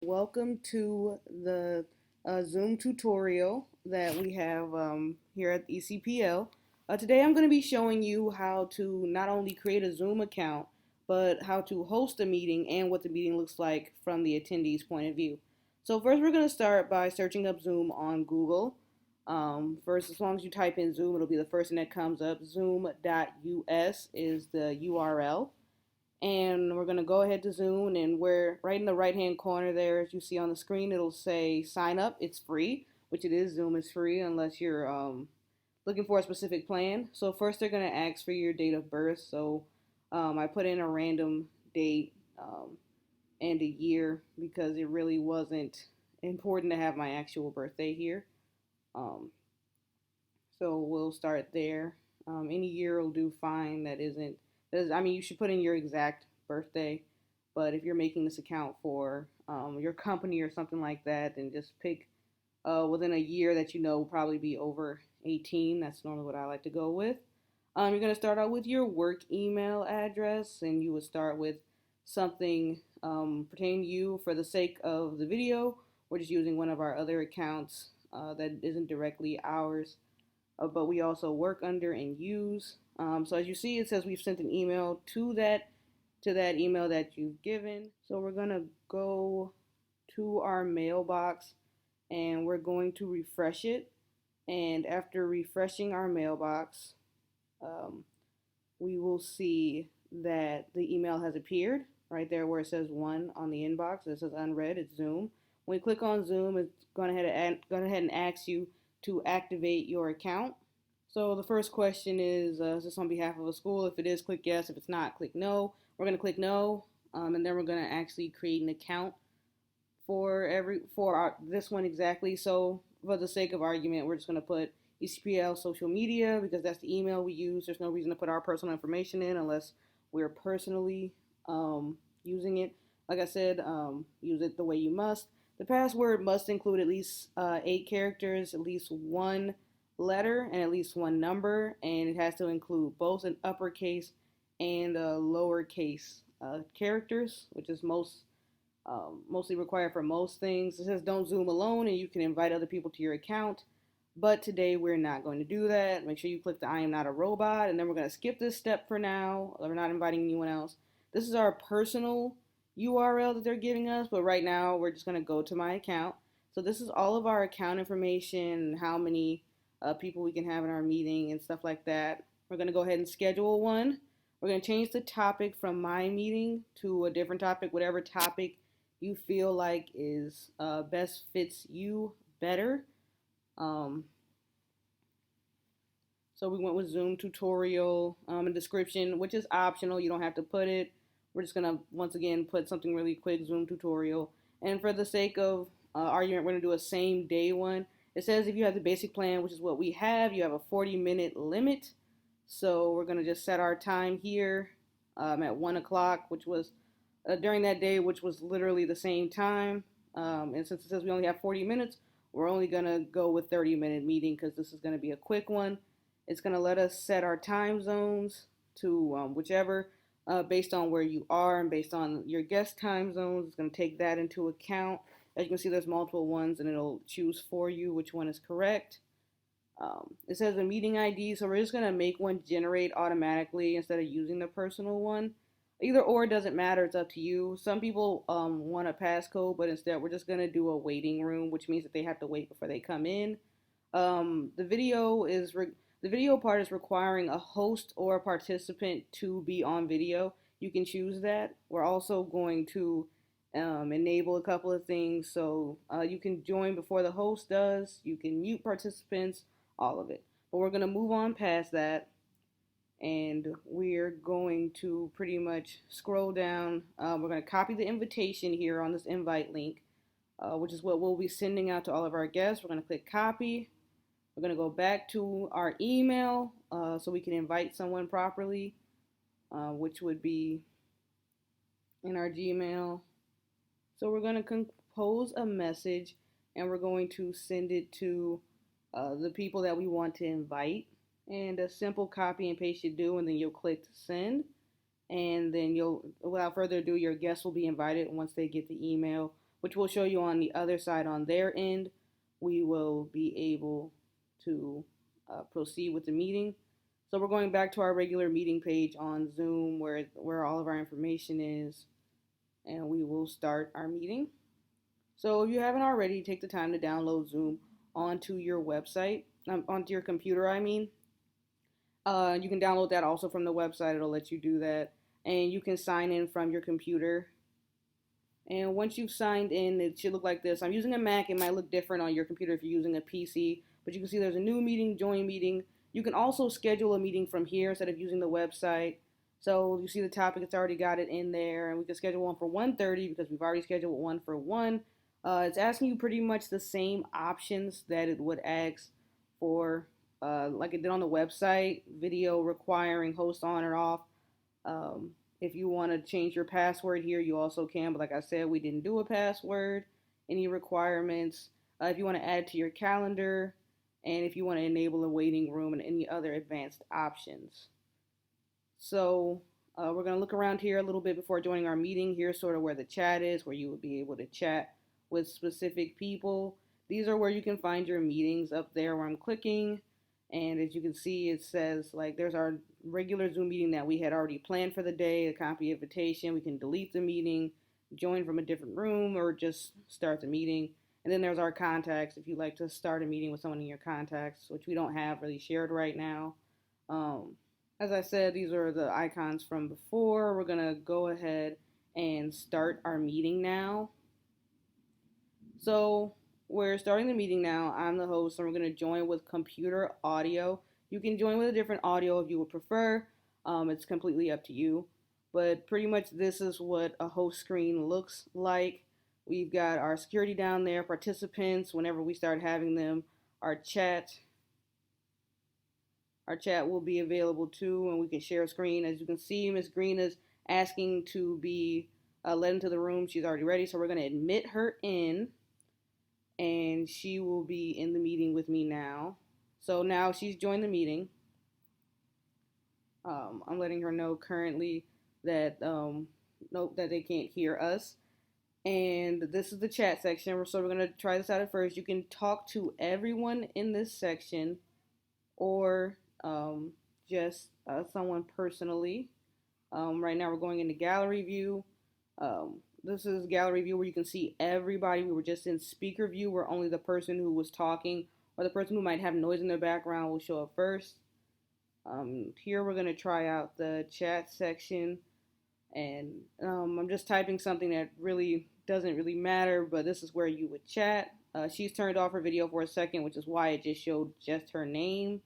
Welcome to the Zoom tutorial that we have here at ECPL. Today I'm going to be showing you how to not only create a Zoom account, but how to host a meeting and what the meeting looks like from the attendee's point of view. So first we're going to start by searching up Zoom on Google. First, as long as you type in Zoom, it'll be the first thing that comes up. Zoom.us is the URL. And we're going to go ahead to Zoom, and we're right in the right hand corner there, as you see on the screen, it'll say sign up. It's free, which it is. Zoom is free unless you're looking for a specific plan. So first they're going to ask for your date of birth. So I put in a random date and a year because it really wasn't important to have my actual birthday here. Um, so we'll start there. Any year will do fine. I mean, you should put in your exact birthday, but if you're making this account for your company or something like that, then just pick within a year that you know will probably be over 18. That's normally what I like to go with. You're going to start out with your work email address, and you would start with something pertaining to you. For the sake of the video, we're just using one of our other accounts that isn't directly ours, but we also work under and use. So as you see, it says we've sent an email to that email that you've given. So we're gonna go to our mailbox and we're going to refresh it. And after refreshing our mailbox, um, we will see that the email has appeared right there where it says one on the inbox. It says unread. It's Zoom. When you click on Zoom, it's going ahead and ask you to activate your account. So the first question is this on behalf of a school? If it is, click yes. If it's not, click no. We're going to click no, and then we're going to actually create an account for this one exactly. So for the sake of argument, we're just going to put ECPL social media because that's the email we use. There's no reason to put our personal information in unless we're personally using it. Like I said, use it the way you must. The password must include at least 8 characters, at least one letter, and at least one number, and it has to include both an uppercase and lowercase characters, which is mostly required for most things. It says don't Zoom alone, and you can invite other people to your account. But today we're not going to do that. Make sure you click the I am not a robot, and then we're going to skip this step for now. We're not inviting anyone else. This is our personal URL that they're giving us, but right now we're just going to go to my account. So this is all of our account information, how many people we can have in our meeting and stuff like that. We're going to go ahead and schedule one. We're going to change the topic from my meeting to a different topic, whatever topic you feel like is best fits you better. Um, so we went with Zoom tutorial and description, which is optional. You don't have to put it. We're just gonna once again put something really quick, Zoom tutorial. And for the sake of argument, we're gonna do a same day one. It says if you have the basic plan, which is what we have, you have a 40-minute limit. So we're gonna just set our time here at 1 o'clock, which was during that day, which was literally the same time. And since it says we only have 40 minutes, we're only going to go with 30-minute meeting because this is going to be a quick one. It's going to let us set our time zones to whichever, based on where you are and based on your guest time zones. It's going to take that into account. As you can see, there's multiple ones, and it'll choose for you which one is correct. It says a meeting ID, so we're just going to make one generate automatically instead of using the personal one. Either or doesn't matter. It's up to you. Some people want a passcode, but instead we're just gonna do a waiting room, which means that they have to wait before they come in. The video part is requiring a host or a participant to be on video. You can choose that. We're also going to enable a couple of things, so you can join before the host does. You can mute participants, all of it. But we're gonna move on past that and we're going to pretty much scroll down. We're going to copy the invitation here on this invite link, which is what we'll be sending out to all of our guests. We're going to click copy. We're going to go back to our email so we can invite someone properly, which would be in our Gmail. So we're going to compose a message and we're going to send it to the people that we want to invite. And a simple copy and paste you do, and then you'll click send, and then without further ado, your guests will be invited once they get the email which will show you on the other side on their end. We will be able to proceed with the meeting. So we're going back to our regular meeting page on Zoom where all of our information is, and we will start our meeting. So if you haven't already, take the time to download Zoom onto your website, onto your computer, I mean. You can download that also from the website. It'll let you do that. And you can sign in from your computer. And once you've signed in, it should look like this. I'm using a Mac. It might look different on your computer if you're using a PC. But you can see there's a new meeting, join meeting. You can also schedule a meeting from here instead of using the website. So you see the topic, it's already got it in there. And we can schedule one for 1:30 because we've already scheduled one for 1. It's asking you pretty much the same options that it would ask for, like it did on the website, video requiring host on or off. Um, if you want to change your password here, you also can. But like I said, we didn't do a password. Any requirements. If you want to add to your calendar, and if you want to enable a waiting room and any other advanced options. So we're going to look around here a little bit before joining our meeting. Here's sort of where the chat is, where you would be able to chat with specific people. These are where you can find your meetings up there where I'm clicking. And as you can see, it says like there's our regular Zoom meeting that we had already planned for the day, a copy invitation. We can delete the meeting, join from a different room, or just start the meeting. And then there's our contacts if you'd like to start a meeting with someone in your contacts, which we don't have really shared right now. As I said, these are the icons from before. We're going to go ahead and start our meeting now. So we're starting the meeting now. I'm the host, and we're going to join with computer audio. You can join with a different audio if you would prefer. It's completely up to you. But pretty much this is what a host screen looks like. We've got our security down there, participants, whenever we start having them, our chat. Our chat will be available too, and we can share a screen. As you can see, Miss Green is asking to be led into the room. She's already ready, so we're going to admit her in, and she will be in the meeting with me now. So now she's joined the meeting. I'm letting her know currently that nope, that they can't hear us. And this is the chat section. So we're going to try this out at first. You can talk to everyone in this section, or just someone personally. Right now we're going into gallery view. This is gallery view where you can see everybody. We were just in speaker view where only the person who was talking or the person who might have noise in their background will show up first. Here we're going to try out the chat section, and I'm just typing something that really doesn't really matter, but this is where you would chat. She's turned off her video for a second, which is why it just showed just her name.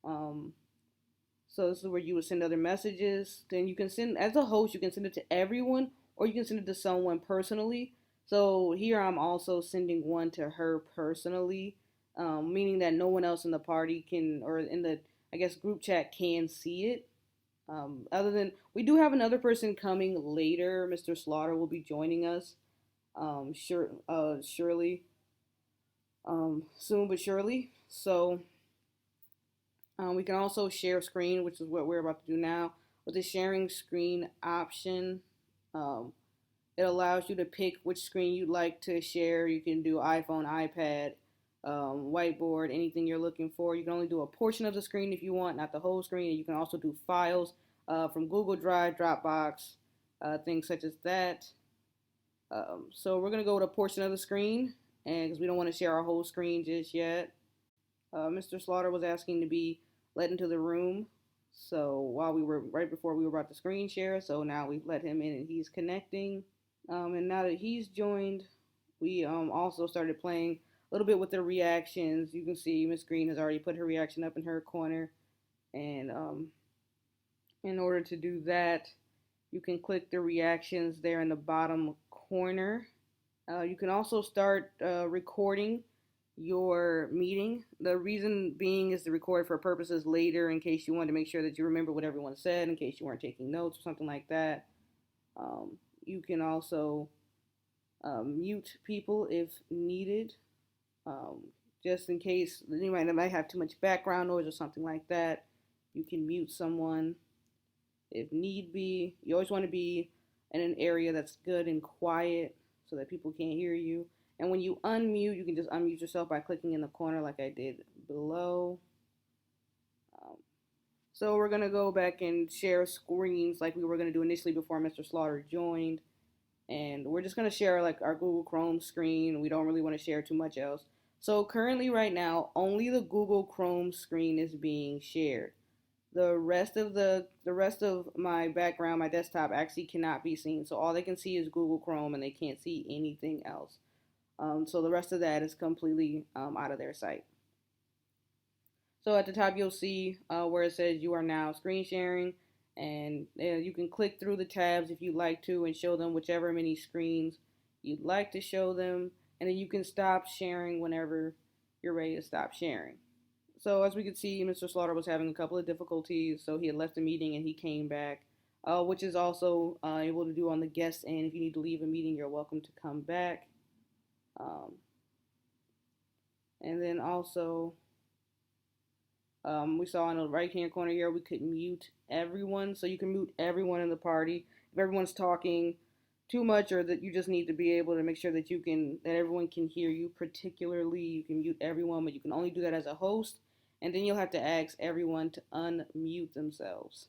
So this is where you would send other messages. Then you can send, as a host, you can send it to everyone, or you can send it to someone personally. So here I'm also sending one to her personally, meaning that no one else in the party can, or in the, I guess, group chat can see it. Other than, we do have another person coming later. Mr. Slaughter will be joining us, surely, soon but surely. So we can also share screen, which is what we're about to do now. With the sharing screen option, it allows you to pick which screen you'd like to share. You can do iPhone, iPad, whiteboard, anything you're looking for. You can only do a portion of the screen if you want, not the whole screen. And you can also do files from Google Drive, Dropbox, things such as that. So we're going to go with a portion of the screen, and because we don't want to share our whole screen just yet. Mr. Slaughter was asking to be let into the room. So while we were, right before we were about to screen share, so now we've let him in and he's connecting. And now that he's joined, we also started playing a little bit with the reactions. You can see Miss Green has already put her reaction up in her corner. And in order to do that, you can click the reactions there in the bottom corner. You can also start recording your meeting. The reason being is to record for purposes later, in case you want to make sure that you remember what everyone said, in case you weren't taking notes or something like that. You can also mute people if needed, just in case anybody might have too much background noise or something like that. You can mute someone if need be. You always want to be in an area that's good and quiet so that people can't hear you. And when you unmute, you can just unmute yourself by clicking in the corner like I did below. Um, so we're gonna go back and share screens like we were gonna do initially before Mr. Slaughter joined. And we're just gonna share like our Google Chrome screen. We don't really want to share too much else. So currently right now, only the Google Chrome screen is being shared. The rest of my background, my desktop actually cannot be seen. So all they can see is Google Chrome and they can't see anything else. So the rest of that is completely out of their sight. So at the top, you'll see where it says you are now screen sharing, and you can click through the tabs if you'd like to and show them whichever many screens you'd like to show them, and then you can stop sharing whenever you're ready to stop sharing. So as we could see, Mr. Slaughter was having a couple of difficulties, so he had left the meeting and he came back, which is also able to do on the guest end. If you need to leave a meeting, you're welcome to come back. Um, and then also, we saw in the right hand corner here, we could mute everyone. So you can mute everyone in the party. If everyone's talking too much or that you just need to be able to make sure that that everyone can hear you particularly, you can mute everyone, but you can only do that as a host. And then you'll have to ask everyone to unmute themselves.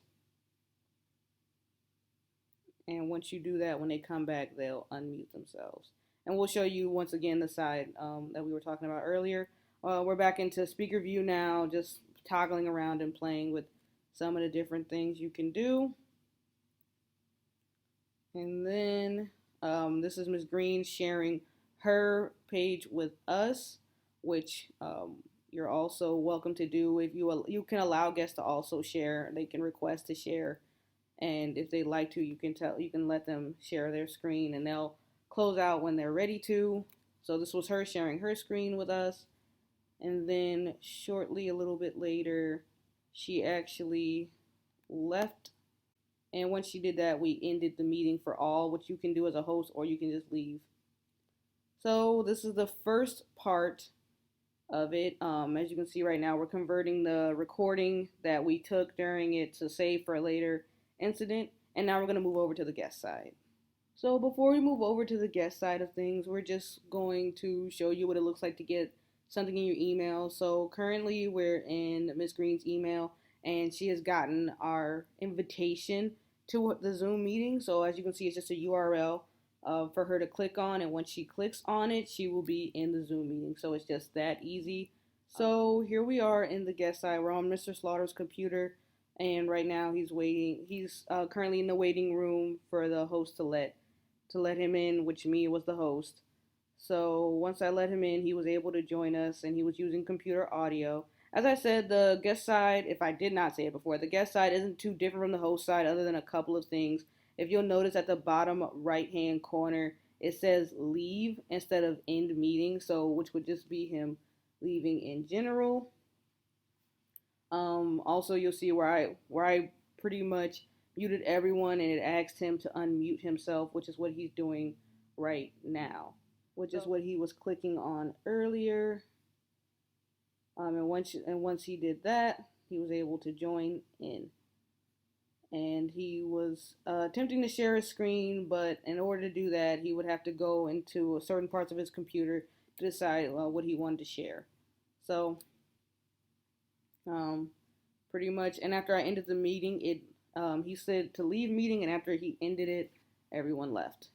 And once you do that, when they come back, they'll unmute themselves. And we'll show you once again the side that we were talking about earlier. We're back into speaker view now, just toggling around and playing with some of the different things you can do. And then this is Ms. Green sharing her page with us, which you're also welcome to do. If you can allow guests to also share, they can request to share, and if they like to, you can let them share their screen, and they'll close out when they're ready to. So this was her sharing her screen with us. And then shortly, a little bit later, she actually left. And once she did that, we ended the meeting for all, which you can do as a host or you can just leave. So this is the first part of it. As you can see right now, we're converting the recording that we took during it to save for a later incident. And now we're going to move over to the guest side. So before we move over to the guest side of things, we're just going to show you what it looks like to get something in your email. So currently we're in Ms. Green's email and she has gotten our invitation to the Zoom meeting. So as you can see, it's just a URL for her to click on, and once she clicks on it, she will be in the Zoom meeting. So it's just that easy. So here we are in the guest side. We're on Mr. Slaughter's computer, and right now he's waiting. He's currently in the waiting room for the host to let him in, which me was the host. So once I let him in, he was able to join us, and he was using computer audio. As I said, the guest side, if I did not say it before, the guest side isn't too different from the host side other than a couple of things. If you'll notice at the bottom right hand corner, it says leave instead of end meeting, so which would just be him leaving in general. Also, you'll see where I pretty much muted everyone, and it asked him to unmute himself, which is what he's doing right now, which is what he was clicking on earlier. And once he did that, he was able to join in. And he was attempting to share his screen, but in order to do that, he would have to go into certain parts of his computer to decide what he wanted to share. So, pretty much, and after I ended the meeting, he said to leave meeting, and after he ended it, everyone left.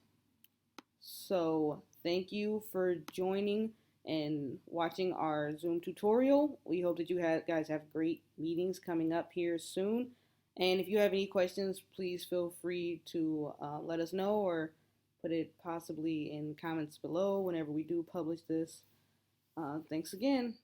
So, thank you for joining and watching our Zoom tutorial. We hope that you guys have great meetings coming up here soon. And if you have any questions, please feel free to let us know or put it possibly in comments below whenever we do publish this. Thanks again.